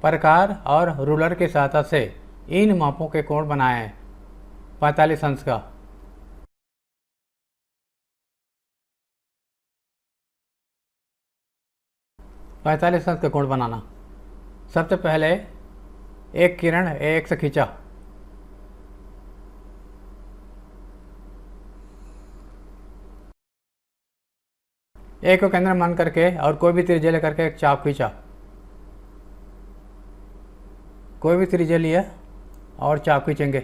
प्रकार और रूलर की सहायता से इन मापों के कोण बनाएं। 45 अंश का 45 अंश का कोण बनाना। सबसे पहले एक किरण एक से खींचा, एक को केंद्र मान करके और कोई भी त्रिज्या लेकर के एक चाप खींचा, कोई भी त्रिज्या लिया और चाप खींचेंगे,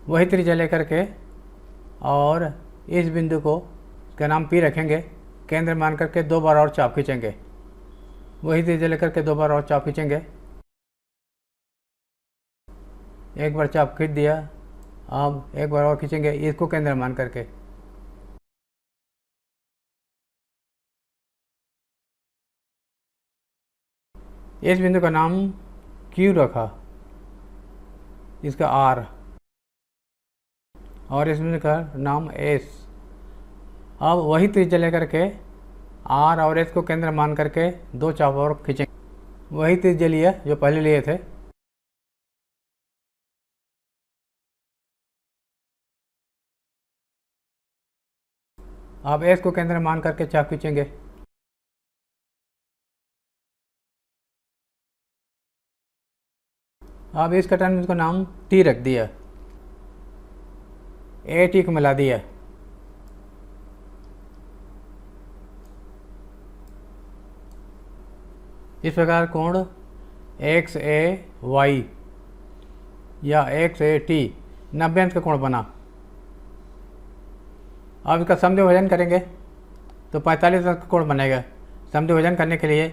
वही त्रिज्या लेकर के और इस बिंदु को का नाम P रखेंगे, केंद्र मान करके 2 बार और चाप खींचेंगे, वही त्रिज्या लेकर के 2 बार और चाप खींचेंगे। एक बार चाप खींच दिया, अब एक बार और खींचेंगे, इसको केंद्र मान करके। इस बिंदु का नाम Q रखा, इसका R, और इस बिंदु का नाम S। अब वही त्रिज्या लेकर के R और S को केंद्र मान करके 2 चाप और खींचेंगे, वही त्रिज्या लिया जो पहले लिए थे। अब S को केंद्र मान करके चाप खींचेंगे, अब इस कटर में इसका नाम T रख दिया, AT को मिला दिया। इस प्रकार कोण XAY या XAT 90 अंश का कोण बना। अब इसका समद्विभाजन करेंगे तो 45 अंश का कोण बनेगा। समद्विभाजन करने के लिए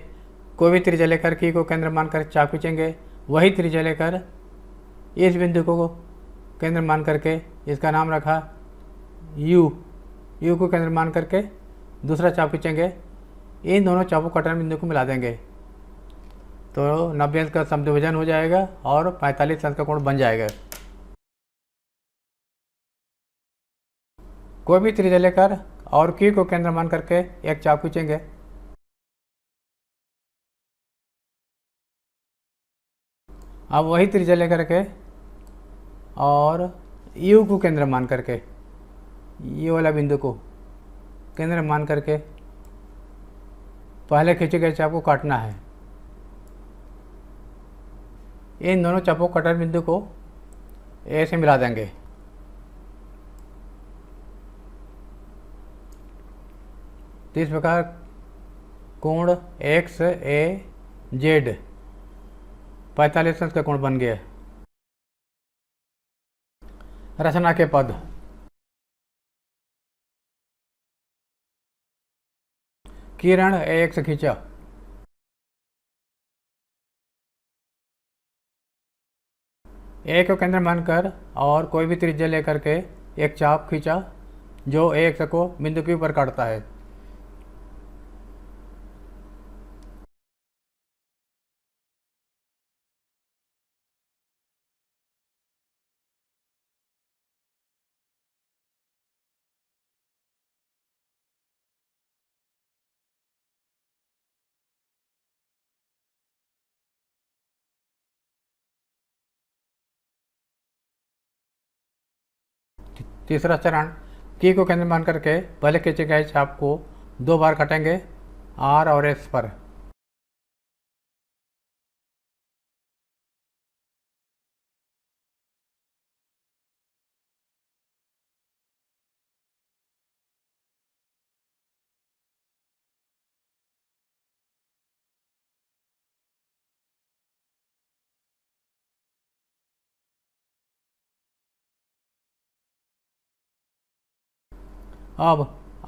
कोई भी त्रिज्या लेकर Q को केंद्र मानकर चाप खींचेंगे, वही त्रिज्या लेकर इस बिंदु को केंद्र मान करके इसका नाम रखा U को केंद्र मान करके दूसरा चाप खींचेंगे, इन दोनों चापों कटर बिंदु को मिला देंगे तो 90 अंश का समद्विभाजन हो जाएगा और 45 अंश का कोण बन जाएगा। कोई भी त्रिज्या लेकर और Q को केंद्र मान करके एक चाप खींचेंगे, अब वही त्रिज्या लेकर के और U को केंद्र मान करके, ये वाला बिंदु को केंद्र मान करके पहले खींचे गए चाप को काटना है। इन दोनों चापों कटर बिंदु को A से मिला देंगे। तो इस प्रकार कोण XAZ 45 अंश का कोण बन गया। रचना के पद। किरण एक से खींचा, एक को केंद्र मानकर और कोई भी त्रिज्या लेकर के एक चाप खींचा जो एक को बिंदु Q पर काटता है। तीसरा चरण, Q को केंद्र मान करके पहले खींचे गए चाप को 2 बार काटेंगे R और S पर। अब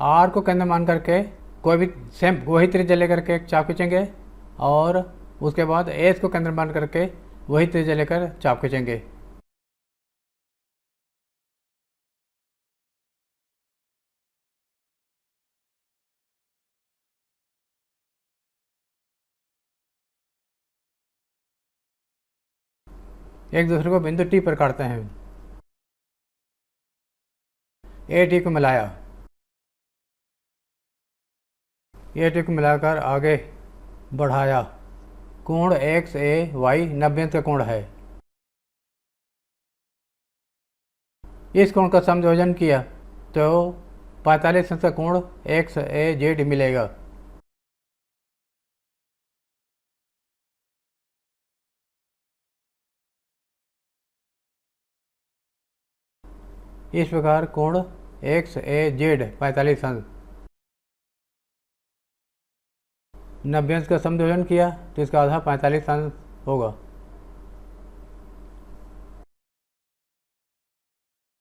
R को केंद्र मान करके कोई भी सेम वही त्रिज्या लेकर के एक चाप खींचेंगे और उसके बाद S को केंद्र मान करके वही त्रिज्या लेकर चाप खींचेंगे। एक दूसरे को बिंदु T पर काटते हैं। AT को मिलाया, AT को मिलाकर आगे बढ़ाया। कोण एक्स ए वाई 90 अंश का कोण है। इस कोण का समायोजन किया तो 45 अंश का कोण एक्स ए जेड मिलेगा। इस प्रकार कोण एक्स ए जेड 45 अंश 90 अंश का समायोजन किया तो इसका आधा 45 अंश होगा।